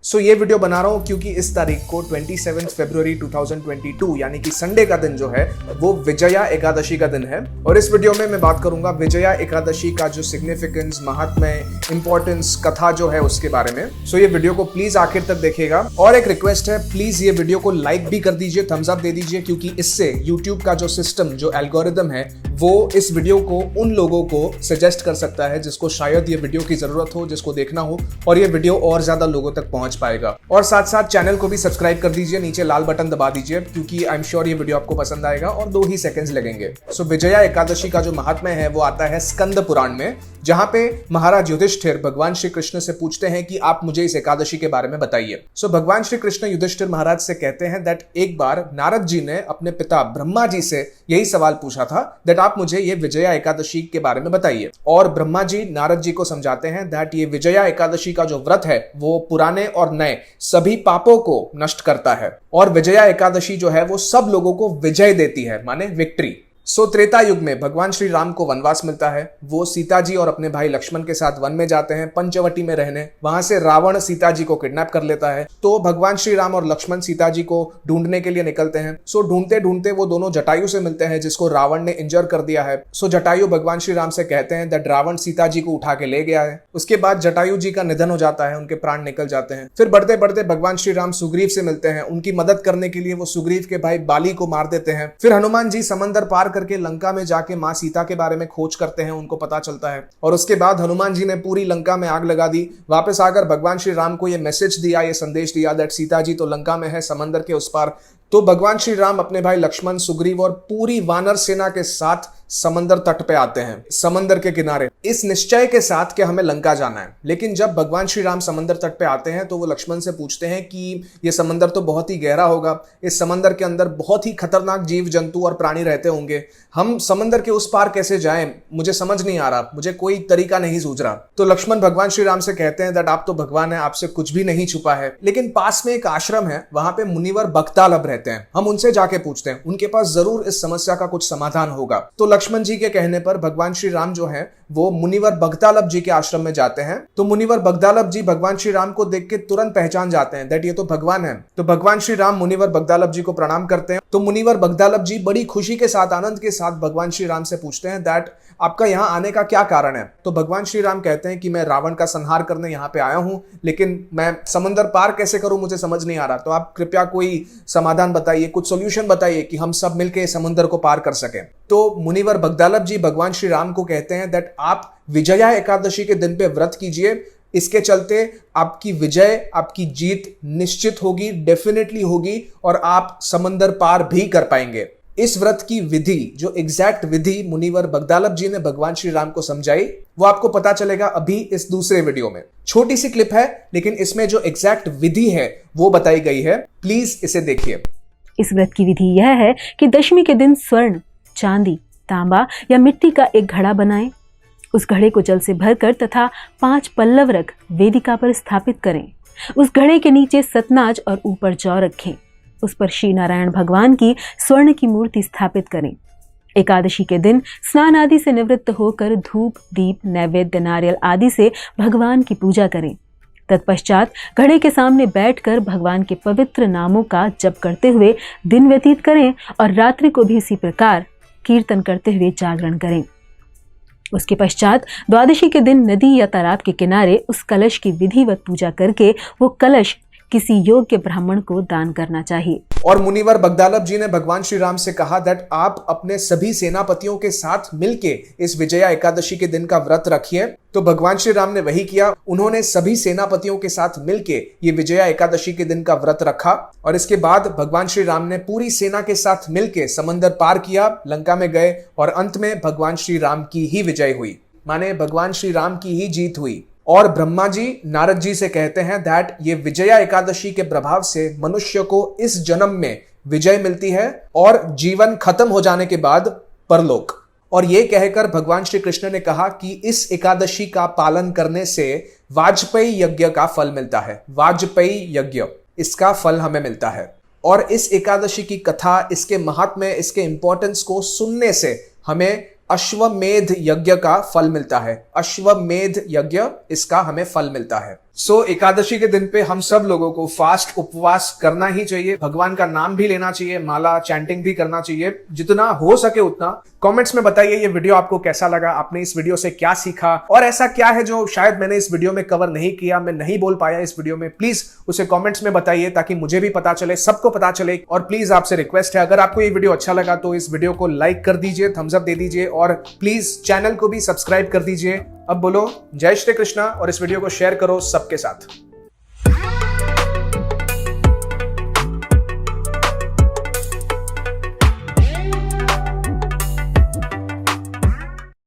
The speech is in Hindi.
सो ये वीडियो बना रहा हूँ क्योंकि इस तारीख को 27 फरवरी 2022 यानी कि संडे का दिन जो है वो विजया एकादशी का दिन है। और इस वीडियो में मैं बात करूंगा विजया एकादशी का जो सिग्निफिकेंस, महात्म्य, इंपॉर्टेंस, कथा जो है उसके बारे में। सो ये वीडियो को प्लीज आखिर तक देखिएगा। और एक रिक्वेस्ट है, प्लीज ये वीडियो को लाइक भी कर दीजिए, थम्स अप दे दीजिए, क्योंकि इससे यूट्यूब का जो सिस्टम, जो एल्गोरिदम है, वो इस वीडियो को उन लोगों को सजेस्ट कर सकता है जिसको शायद ये वीडियो की जरूरत हो, जिसको देखना हो, और ये वीडियो और ज्यादा लोगों तक पहुंच पाएगा। और साथ साथ चैनल को भी सब्सक्राइब कर दीजिए, नीचे लाल बटन दबा दीजिए, क्योंकि आई एम श्योर ये वीडियो आपको पसंद आएगा और 2 ही सेकंड्स लगेंगे। सो विजया एकादशी का जो महात्म्य है वो आता है स्कंद पुराण में, जहां पे महाराज युधिष्ठिर भगवान श्री कृष्ण से पूछते हैं कि आप मुझे इस एकादशी के बारे में बताइए। सो भगवान श्री कृष्ण युधिष्ठिर महाराज से कहते हैं दैट एक बार नारद जी ने अपने पिता ब्रह्मा जी से यही सवाल पूछा था दैट आप मुझे ये विजया एकादशी के बारे में बताइए। और ब्रह्मा जी नारद जी को समझाते हैं दैट ये विजया एकादशी का जो व्रत है वो पुराने और नए सभी पापों को नष्ट करता है, और विजया एकादशी जो है वो सब लोगों को विजय देती है, माने विक्ट्री। सो त्रेता युग में भगवान श्री राम को वनवास मिलता है। वो सीता जी और अपने भाई लक्ष्मण के साथ वन में जाते हैं पंचवटी में रहने। वहां से रावण सीता जी को किडनैप कर लेता है। तो भगवान श्री राम और लक्ष्मण सीता जी को ढूंढने के लिए निकलते हैं। सो ढूंढते ढूंढते वो दोनों जटायु से मिलते हैं, जिसको रावण ने इंजर कर दिया है। सो जटायु भगवान श्री राम से कहते हैं दैट रावण सीता जी को उठा के ले गया है। उसके बाद जटायु जी का निधन हो जाता है, उनके प्राण निकल जाते हैं। फिर बढ़ते बढ़ते भगवान श्री राम सुग्रीव से मिलते हैं। उनकी मदद करने के लिए वो सुग्रीव के भाई बाली को मार देते हैं। फिर हनुमान जी समंदर पार करके लंका में जाके मां सीता के बारे में खोज करते हैं, उनको पता चलता है। और उसके बाद हनुमान जी ने पूरी लंका में आग लगा दी। वापस आकर भगवान श्री राम को यह मैसेज दिया, यह संदेश दिया दैट सीता जी तो लंका में है, समंदर के उस पार। तो भगवान श्री राम अपने भाई लक्ष्मण, सुग्रीव और पूरी वानर सेना के साथ समंदर तट पे आते हैं, समंदर के किनारे, इस निश्चय के साथ कि हमें लंका जाना है। लेकिन जब भगवान श्री राम समंदर तट पे आते हैं तो वो लक्ष्मण से पूछते हैं कि ये समंदर तो बहुत ही गहरा होगा, इस समंदर के अंदर बहुत ही खतरनाक जीव जंतु और प्राणी रहते होंगे, हम समंदर के उस पार कैसे जाएं, मुझे समझ नहीं आ रहा, मुझे कोई तरीका नहीं सूझ रहा। तो लक्ष्मण भगवान श्री राम से कहते हैं दैट आप तो भगवान है, आपसे कुछ भी नहीं छुपा है, लेकिन पास में एक आश्रम है, वहां पे मुनिवर बगतालब रहते हैं, हम उनसे जाके पूछते हैं, उनके पास जरूर इस समस्या का कुछ समाधान होगा। तो लक्ष्मण जी के कहने पर भगवान श्री राम जो है वो मुनिवर बगतालब जी के आश्रम में जाते हैं। तो मुनिवर बगतालब जी भगवान श्री राम को देख के तुरंत पहचान जाते हैं दैट ये तो भगवान है। तो भगवान श्री राम मुनिवर बगतालब जी को प्रणाम करते हैं। तो मुनिवर बगतालब जी बड़ी खुशी के साथ, आनंद के साथ भगवान श्री राम से पूछते हैं दैट आपका यहाँ आने का क्या कारण है। तो भगवान श्री राम कहते हैं कि मैं रावण का संहार करने यहाँ पे आया हूँ, लेकिन मैं समंदर पार कैसे करूं मुझे समझ नहीं आ रहा, तो आप कृपया कोई समाधान बताइए, कुछ सॉल्यूशन बताइए कि हम सब मिलकर समंदर को पार कर सकें। तो मुनिवर बगतालब जी भगवान श्री राम को कहते हैं दैट आप विजया एकादशी के दिन पे व्रत कीजिए, इसके चलते आपकी विजय, आपकी जीत निश्चित होगी, डेफिनेटली होगी, और आप समंदर पार भी कर पाएंगे। इस व्रत की विधि, जो एग्जैक्ट विधि मुनिवर बगतालब जी ने भगवान श्री राम को समझाई, वो आपको पता चलेगा अभी इस दूसरे वीडियो में। छोटी सी क्लिप है, लेकिन इसमें जो एग्जैक्ट विधि है वो बताई गई है, प्लीज इसे देखिए। इस व्रत की विधि यह है कि दशमी के दिन स्वर्ण, चांदी, तांबा या मिट्टी का एक घड़ा बनाएं। उस घड़े को जल से भरकर तथा 5 पल्लव रख वेदिका पर स्थापित करें। उस घड़े के नीचे सतनाज और ऊपर जौ रखें। उस पर श्री नारायण भगवान की स्वर्ण की मूर्ति स्थापित करें। एकादशी के दिन स्नान आदि से निवृत्त होकर धूप, दीप, नैवेद्य, नारियल आदि से भगवान की पूजा करें। तत्पश्चात घड़े के सामने बैठकर भगवान के पवित्र नामों का जप करते हुए दिन व्यतीत करें और रात्रि को भी इसी प्रकार कीर्तन करते हुए जागरण करें। उसके पश्चात द्वादशी के दिन नदी या तालाब के किनारे उस कलश की विधिवत पूजा करके वो कलश किसी योग्य ब्राह्मण को दान करना चाहिए। और मुनिवर बगतालब जी ने भगवान श्री राम से कहा दैट आप अपने सभी सेनापतियों के साथ मिलके इस विजया एकादशी के दिन का व्रत रखिए। तो भगवान श्री राम ने वही किया, उन्होंने सभी सेनापतियों के साथ मिलके ये विजया एकादशी के दिन का व्रत रखा। और इसके बाद भगवान श्री राम ने पूरी सेना के साथ मिलके समंदर पार किया, लंका में गए, और अंत में भगवान श्री राम की ही विजय हुई, माने भगवान श्री राम की ही जीत हुई। और ब्रह्मा जी नारद जी से कहते हैं दैट ये विजया एकादशी के प्रभाव से मनुष्य को इस जन्म में विजय मिलती है और जीवन खत्म हो जाने के बाद परलोक। और ये कहकर भगवान श्री कृष्ण ने कहा कि इस एकादशी का पालन करने से वाजपेयी यज्ञ का फल मिलता है, वाजपेयी यज्ञ, इसका फल हमें मिलता है। और इस एकादशी की कथा, इसके महात्म्य, इसके इंपॉर्टेंस को सुनने से हमें अश्वमेध यज्ञ का फल मिलता है। अश्वमेध यज्ञ, इसका हमें फल मिलता है। सो एकादशी के दिन पे हम सब लोगों को फास्ट उपवास करना ही चाहिए, भगवान का नाम भी लेना चाहिए, माला चैंटिंग भी करना चाहिए, जितना हो सके उतना। कमेंट्स में बताइए ये वीडियो आपको कैसा लगा, आपने इस वीडियो से क्या सीखा, और ऐसा क्या है जो शायद मैंने इस वीडियो में कवर नहीं किया, मैं नहीं बोल पाया इस वीडियो में। प्लीज उसे कमेंट्स में बताइए ताकि मुझे भी पता चले, सबको पता चले। और प्लीज आपसे रिक्वेस्ट है, अगर आपको ये वीडियो अच्छा लगा तो इस वीडियो को लाइक कर दीजिए, थम्स अप दे दीजिए, और प्लीज चैनल को भी सब्सक्राइब कर दीजिए। अब बोलो जय श्री कृष्णा और इस वीडियो को शेयर करो सबके साथ।